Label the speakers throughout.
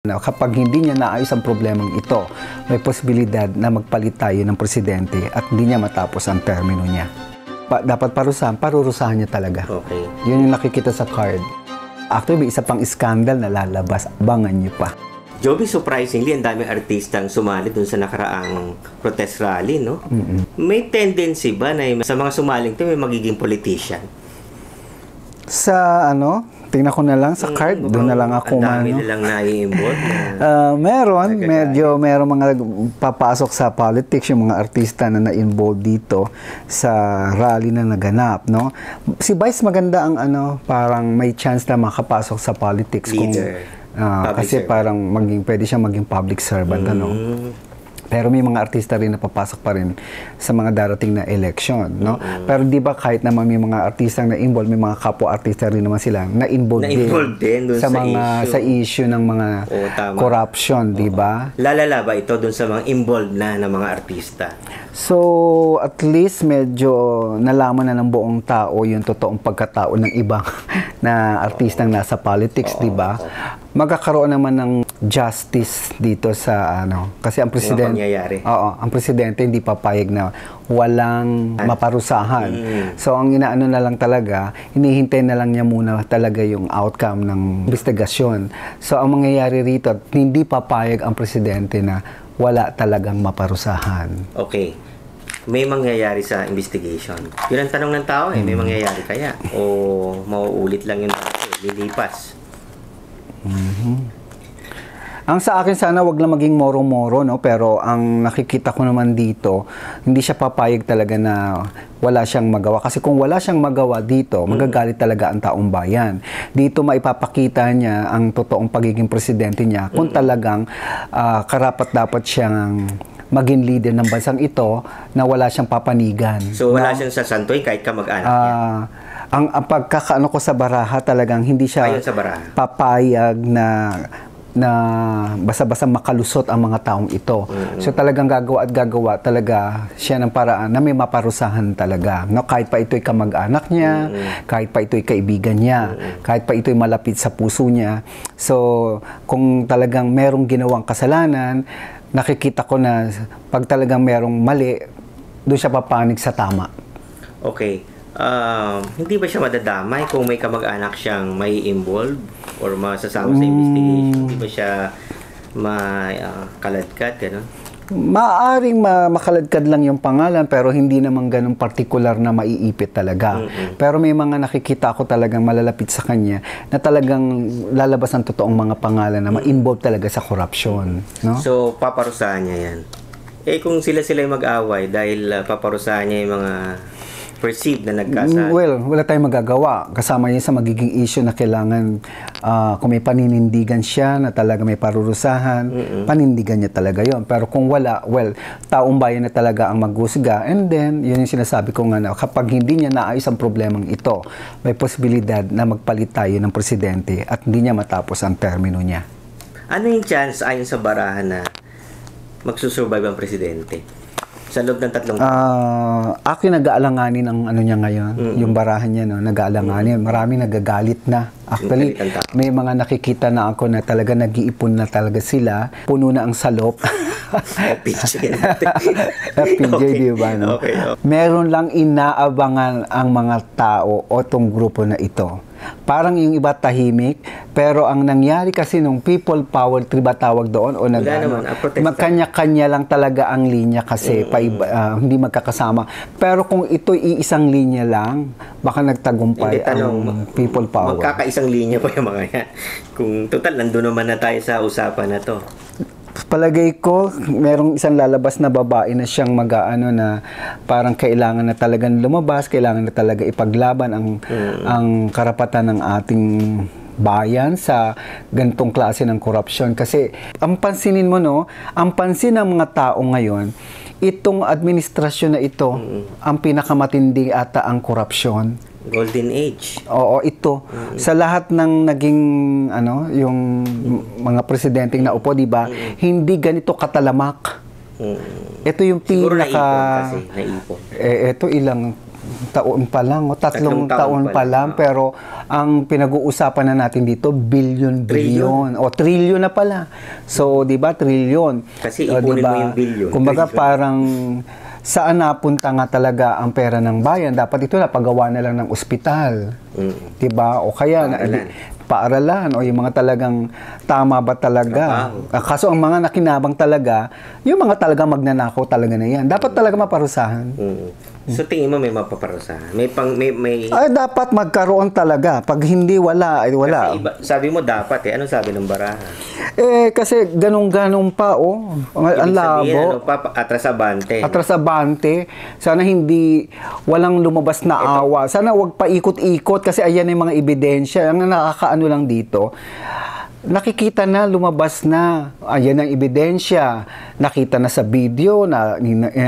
Speaker 1: Kapag hindi niya naayos ang problemang ito, may posibilidad na magpalit tayo ng presidente at hindi niya matapos ang termino niya. Dapat parurusahan niya talaga.
Speaker 2: Okay.
Speaker 1: Yun yung nakikita sa card. Actually, may isa pang skandal na lalabas. Abangan niyo pa.
Speaker 2: Joby, surprisingly, ang daming artistang sumali dun sa nakaraang protest rally, no? May tendency ba na sa mga sumaling to may magiging politician?
Speaker 1: Sa tingnan ko na lang sa card, doon na lang ako
Speaker 2: ang dami nilang nai-involve
Speaker 1: meron mga papasok sa politics, yung mga artista na na-involve dito sa rally na naganap, no? Si Vice maganda ang parang may chance na makapasok sa politics.
Speaker 2: Leader.
Speaker 1: Kasi servant. Parang pwede siya maging public servant, Pero may mga artista rin na papasok pa rin sa mga darating na election, no? Pero di ba kahit naman may mga artistang na-involve, may mga kapwa-artista rin naman sila na-involve din
Speaker 2: sa
Speaker 1: issue ng mga corruption, di ba?
Speaker 2: Lalala ba ito dun sa mga involved na mga artista?
Speaker 1: So, at least medyo nalaman na ng buong tao yung totoong pagkatao ng ibang na artistang nasa politics, di ba? Magkakaroon naman ng justice dito sa kasi ang presidente ang presidente hindi papayag na walang maparusahan. So ang inaano na lang talaga, hinihintay na lang niya muna talaga yung outcome ng investigasyon. So ang mangyayari rito, hindi papayag ang presidente na wala talagang maparusahan.
Speaker 2: Okay. May mangyayari sa investigation. Yun ang tanong ng tao may mangyayari kaya? O mauulit lang yung lilipas?
Speaker 1: Ang sa akin sana wag lang maging moro-moro, no? Pero ang nakikita ko naman dito, hindi siya papayag talaga na wala siyang magawa. Kasi kung wala siyang magawa dito, magagalit talaga ang taong bayan. Dito maipapakita niya ang totoong pagiging presidente niya kung talagang karapat-dapat siyang maging leader ng bansang ito na wala siyang papanigan.
Speaker 2: So wala siyang sasantuin kahit kamag-anak niya?
Speaker 1: Ang pagkakaano ko sa baraha talagang hindi siya papayag na basta-basta makalusot ang mga taong ito. So talagang gagawa talaga siya ng paraan na may maparusahan talaga. No? Kahit pa ito'y kamag-anak niya, kahit pa ito'y kaibigan niya, kahit pa ito'y malapit sa puso niya. So kung talagang merong ginawang kasalanan, nakikita ko na pag talagang merong mali, doon siya papanig sa tama.
Speaker 2: Okay. Hindi ba siya madadamay kung may kamag-anak siyang may involved or masasama sa investigation? Hindi ba siya makaladkad, gano'n?
Speaker 1: Maaring makaladkad lang yung pangalan pero hindi naman ganun particular na maiipit talaga. Pero may mga nakikita ako talagang malalapit sa kanya na talagang lalabas ang totoong mga pangalan na ma-involve talaga sa corruption. No?
Speaker 2: So, paparusahan niya yan. Kung sila mag-away dahil paparusahan niya yung mga perceived na nagkasala?
Speaker 1: Well, wala tayong magagawa. Kasama niya sa magiging issue na kailangan kung may paninindigan siya na talaga may parurusahan, panindigan niya talaga yon. Pero kung wala, well, taong bayan na talaga ang maghusga. And then, yun yung sinasabi ko nga na kapag hindi niya naayos ang problemang ito, may posibilidad na magpalit tayo ng presidente at hindi niya matapos ang termino niya.
Speaker 2: Ano yung chance ayon sa barahan na magsusurvive ang presidente? Sa loob ng 3 taon?
Speaker 1: Akin nag-aalanganin ang niya ngayon, yung barahan niya, no, nag-aalanganin. Marami nagagalit na. Actually, may mga nakikita na ako na talaga nag-iipon na talaga sila. Puno na ang salop. FPJ, di ba? No? Meron lang inaabangan ang mga tao o tong grupo na ito. Parang yung iba tahimik, pero ang nangyari kasi nung people power trip ba tawag doon o magkanya-kanya lang talaga ang linya kasi hindi magkakasama. Pero kung ito'y iisang linya lang, baka nagtagumpay ang people power.
Speaker 2: Magkakaisang linya pa yung mga yan. Kung total, nandun naman na tayo sa usapan na to.
Speaker 1: Palagay ko, merong isang lalabas na babae na siyang na parang kailangan na talagang lumabas, kailangan na talaga ipaglaban ang karapatan ng ating bayan sa gantong klase ng korupsyon. Kasi ang pansinin mo, no, ang pansin ng mga tao ngayon, itong administrasyon na ito, ang pinakamatindi ata ang korupsyon.
Speaker 2: Golden Age.
Speaker 1: Oo, ito. Sa lahat ng naging yung mga presidenteng naupo, di ba? Hindi ganito katalamak. Ito yung pinaka
Speaker 2: naipon.
Speaker 1: Ito ilang taon pa lang, o tatlong
Speaker 2: Tatlong
Speaker 1: taon pa lang, pero ang pinag-uusapan na natin dito, billion, o trillion na pala. So, di ba, trillion.
Speaker 2: Kasi ipunin mo yung billion.
Speaker 1: Kumbaga,
Speaker 2: Trillion.
Speaker 1: parang saan napunta nga talaga ang pera ng bayan? Dapat ito napagawa na lang ng ospital. Di ba? O kaya, paaralan o yung mga talagang tama ba talaga. Kaso ang mga nakinabang talaga, yung mga talagang magnanakaw talaga na yan. Dapat talaga maparusahan.
Speaker 2: So tingin mo may mapaparusahan? May
Speaker 1: Ay, dapat magkaroon talaga. Pag hindi, wala. Ay, wala.
Speaker 2: Kasi sabi mo dapat eh. Anong sabi ng baraha?
Speaker 1: Kasi ganun-ganun pa, oh. Ang labo.
Speaker 2: Atras-abante.
Speaker 1: Atras-abante. Sana hindi, walang lumabas na awa. Sana wag paikot-ikot kasi ayan yung mga ebidensya. Ang nakakaano lang dito, nakikita na, lumabas na. Ayan ang ebidensya. Nakita na sa video, na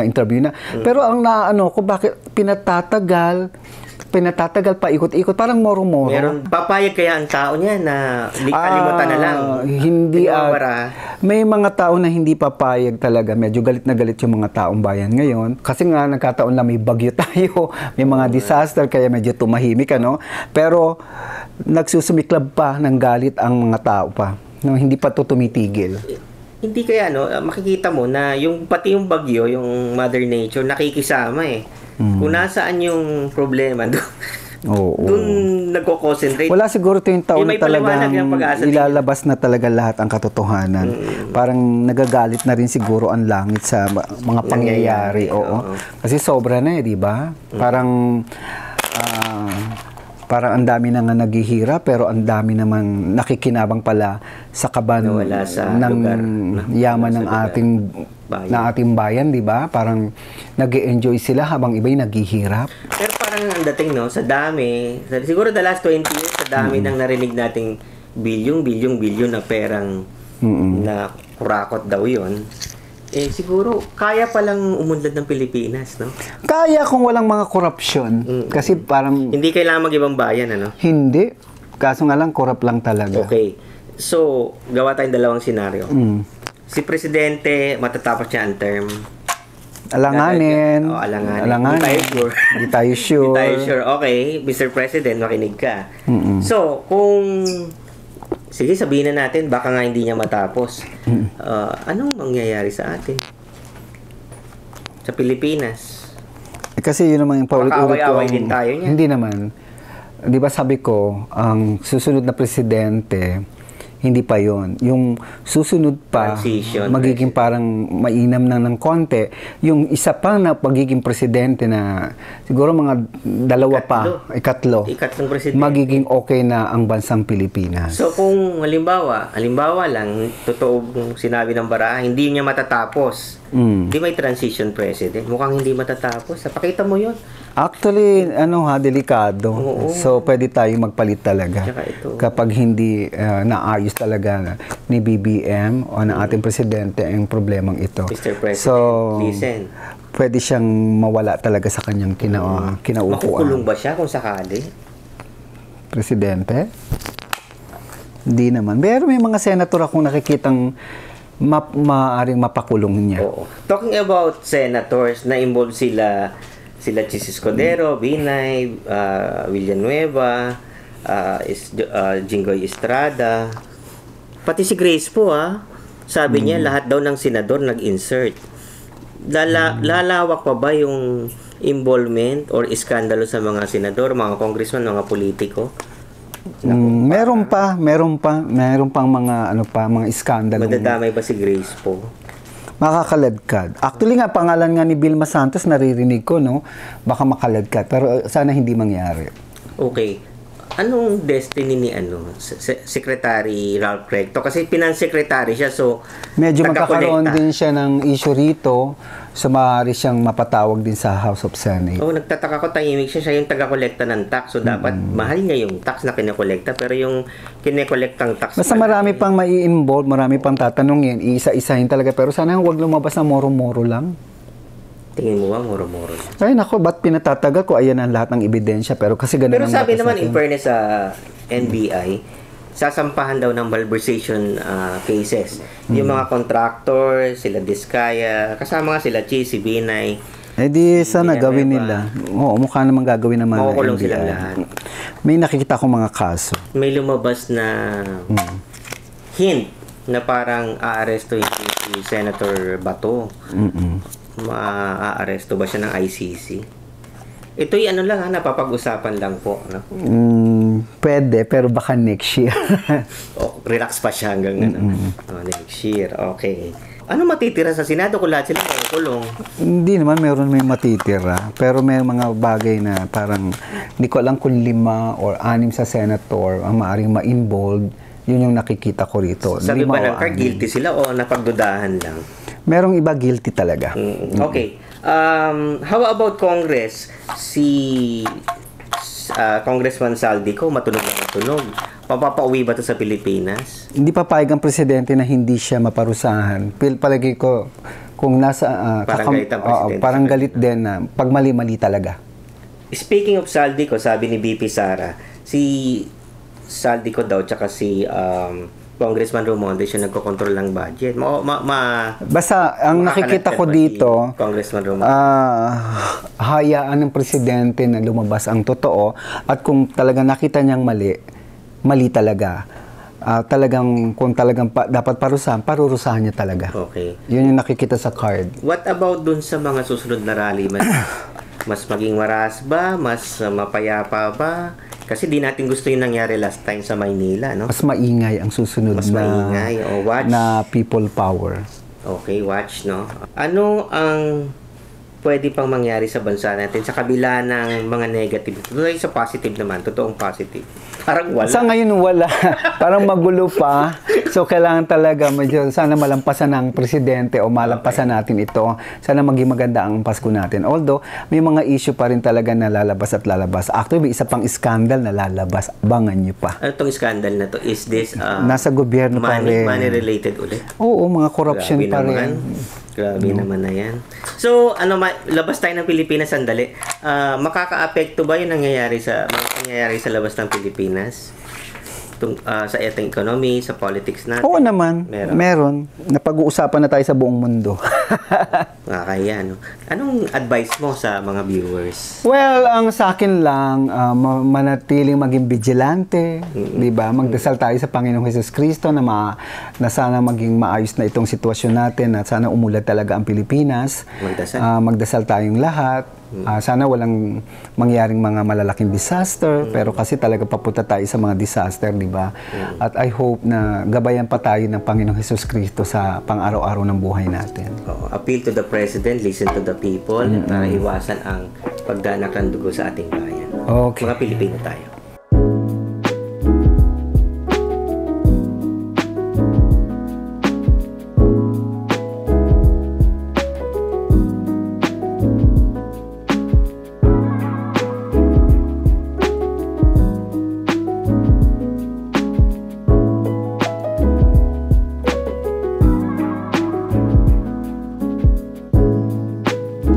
Speaker 1: interview na. Pero ang naano ko, bakit pinatatagal pa ikot-ikot, parang moro-moro.
Speaker 2: Meron, papayag kaya ang tao niya na kalimutan na lang.
Speaker 1: Hindi. May mga tao na hindi papayag talaga. Medyo galit na galit yung mga taong bayan ngayon. Kasi nga, nagkataon na may bagyo tayo, may mga disaster, kaya medyo tumahimik, ano? Pero, nagsusumiklab pa ng galit ang mga tao pa. No, hindi pa to tumitigil.
Speaker 2: Hindi kaya, makikita mo na yung pati yung bagyo, yung Mother Nature, nakikisama eh. Kung nasaan yung problema, doon nagko-concentrate.
Speaker 1: Wala siguro ito yung taon na talagang ilalabas na talaga lahat ang katotohanan. Parang nagagalit na rin siguro ang langit sa mga pangyayari. Oo. Kasi sobra na eh, di ba? Parang ang dami na nga naghihirap, pero ang dami naman nakikinabang pala sa kaban ng yaman ng ating bayan, di ba? Parang nag-e-enjoy sila habang iba'y naghihirap.
Speaker 2: Pero parang ang dating, sa dami, siguro the last 20 years, sa dami nang narinig nating bilyon na perang na kurakot daw yun. Siguro, kaya palang umunlad ng Pilipinas, no?
Speaker 1: Kaya kung walang mga korupsyon. Kasi parang...
Speaker 2: Hindi kailangan mag-ibang bayan, ano?
Speaker 1: Hindi. Kaso nga lang, korap lang talaga.
Speaker 2: Okay. So, gawa tayong dalawang senaryo. Si Presidente, matatapos niya ang term.
Speaker 1: Alanganin.
Speaker 2: Alanganin.
Speaker 1: Hindi tayo sure.
Speaker 2: Okay, Mr. President, makinig ka. So, kung... Sige, sabihin na natin, baka nga hindi niya matapos. Anong mangyayari sa atin? Sa Pilipinas?
Speaker 1: Kasi yun naman yung paulit-ulit ko.
Speaker 2: Away din tayo niya.
Speaker 1: Hindi naman. Di ba sabi ko, ang susunod na presidente, hindi pa yon. Yung susunod pa, magiging parang mainam na ng konti. Yung isa pa na pagiging presidente na siguro mga ikatlong presidente, magiging okay na ang bansang Pilipinas.
Speaker 2: So kung halimbawa lang, totoo sinabi ng baraha, hindi niya matatapos. Hindi may transition president. Mukhang hindi matatapos. Pakita mo yun.
Speaker 1: Actually, delikado. Oo. So, pwede tayo magpalit talaga. Kapag hindi naayos talaga ni BBM o ng ating presidente ang problemang ito.
Speaker 2: Mr. President, listen.
Speaker 1: Pwede siyang mawala talaga sa kanyang kinaupuan.
Speaker 2: Makukulong ba siya kung sakali?
Speaker 1: Presidente? Hindi naman. Pero may mga senator akong nakikitang maaaring mapakulong niya.
Speaker 2: Oo. Talking about senators, na-involve sila Chis Escudero, Binay, Villanueva, Jinggoy Estrada, pati si Grace po sabi niya lahat daw ng senador nag-insert. Lalawak pa ba yung involvement or iskandalo sa mga senador, mga congressman, mga politiko?
Speaker 1: Meron pang mga mga iskandalo.
Speaker 2: Madadamay ba si Grace po?
Speaker 1: Makakaladkad. Actually nga, pangalan nga ni Vilma Santos, naririnig ko, baka makaladkad. Pero sana hindi mangyari.
Speaker 2: Okay. Anong destiny ni Secretary Ralph Recto? Kasi finance-secretary siya, so
Speaker 1: medyo magkakaroon din siya ng issue rito. So, maaari siyang mapatawag din sa House of Senate.
Speaker 2: Nagtataka ko, tahimik siya yung taga-kolekta ng tax. So, dapat mahal niya yung tax na kinakolekta. Pero yung kinakolektang tax...
Speaker 1: Basta marami pang mai-involve, marami pang tatanungin. Isa-isahin talaga. Pero sana huwag lumabas na moro-moro lang.
Speaker 2: Tingin mo ba, moro-moro?
Speaker 1: Ay, nako, ba't pinatatagal ko? Ayan ang lahat ng ebidensya. Pero kasi ganun.
Speaker 2: Pero sabi naman, in fairness sa NBI, sasampahan daw ng malversation cases. Yung mga contractor, sila Diskaya, kasama nga sila Chis, si Binay.
Speaker 1: Eh di sana
Speaker 2: Villanueva.
Speaker 1: gawin nila. Oo, mukha naman gagawin naman ng
Speaker 2: Makukulong
Speaker 1: NBI.
Speaker 2: silang lahat.
Speaker 1: May nakikita akong mga kaso.
Speaker 2: May lumabas na hint na parang aarestuhin si Senator Bato. Maaaresto ba siya ng ICC? Ito'y ano lang napapag-usapan lang po. No?
Speaker 1: Pwede, pero baka next year.
Speaker 2: Relax pa siya hanggang next year. Okay. Ano matitira sa Senado kung lahat sila makukulong?
Speaker 1: Hindi naman, may matitira. Pero may mga bagay na parang, hindi ko alam kung 5 or 6 sa senator ang maaaring ma-involved. Yun yung nakikita ko rito.
Speaker 2: Sabi
Speaker 1: 5
Speaker 2: ba
Speaker 1: o
Speaker 2: ng car,
Speaker 1: 6.
Speaker 2: guilty sila o napagdudahan lang?
Speaker 1: Merong iba guilty talaga.
Speaker 2: Okay. How about Congress? Si Congressman Saldico, matunog na matunog. Papapauwi ba ito sa Pilipinas?
Speaker 1: Hindi papayag ang presidente na hindi siya maparusahan. Palagi ko, kung nasa...
Speaker 2: Parang galit ang presidente.
Speaker 1: Parang galit din na pag mali-mali talaga.
Speaker 2: Speaking of Saldico, sabi ni BP Sara, si Saldico daw, tsaka si Congressman Romualdez yung nagkocontrol ng budget.
Speaker 1: Basta, ang nakikita ko dito,
Speaker 2: Congressman Romualdez.
Speaker 1: hayaan ng presidente na lumabas ang totoo at kung talagang nakita niyang mali talaga. Kung talagang dapat parusahan, parurusahan niya talaga.
Speaker 2: Okay.
Speaker 1: Yun yung nakikita sa card.
Speaker 2: What about dun sa mga susunod na rally? Mas maging maras ba? Mas mapayapa ba? Kasi di natin gusto yung nangyari last time sa Maynila, no?
Speaker 1: Mas maingay ang susunod
Speaker 2: Mas maingay. O watch.
Speaker 1: na people power.
Speaker 2: Okay, watch, no? Ano ang pwede pang mangyari sa bansa natin sa kabila ng mga negative? Tuloy sa positive naman, totoong positive. Parang wala.
Speaker 1: Sa ngayon wala. Parang magulo pa. So kailangan talaga medyo sana malampasan ng presidente o malampasan natin ito. Sana maging maganda ang Pasko natin. Although may mga issue pa rin talaga na lalabas at lalabas. Actually may isa pang scandal na lalabas. Abangan nyo pa.
Speaker 2: Ano itong scandal na to? Is this
Speaker 1: nasa gobyerno pa rin.
Speaker 2: money related ulit?
Speaker 1: Oo, mga corruption
Speaker 2: Grabe
Speaker 1: pa
Speaker 2: naman.
Speaker 1: rin.
Speaker 2: Grabe naman na yan. So, labas tayo ng Pilipinas sandali. Makaka-apekto ba yung nangyayari sa labas ng Pilipinas? Sa ating economy, sa politics natin?
Speaker 1: Oo naman. Meron. Napag-uusapan na tayo sa buong mundo.
Speaker 2: Kaya, no? Anong advice mo sa mga viewers?
Speaker 1: Well, ang sa akin lang, manatiling maging vigilante, di ba? Magdasal tayo sa Panginoong Hesus Kristo na sana maging maayos na itong sitwasyon natin at sana umulad talaga ang Pilipinas. Magdasal tayong lahat. Sana walang mangyaring mga malalaking disaster, pero kasi talaga papunta tayo sa mga disaster, di ba? At I hope na gabayan pa tayo ng Panginoong Hesus Kristo sa pang-araw-araw ng buhay natin.
Speaker 2: Appeal to the President, listen to the people, para iwasan ang pagdanak ng dugo sa ating bayan.
Speaker 1: Okay.
Speaker 2: Mga Pilipino tayo.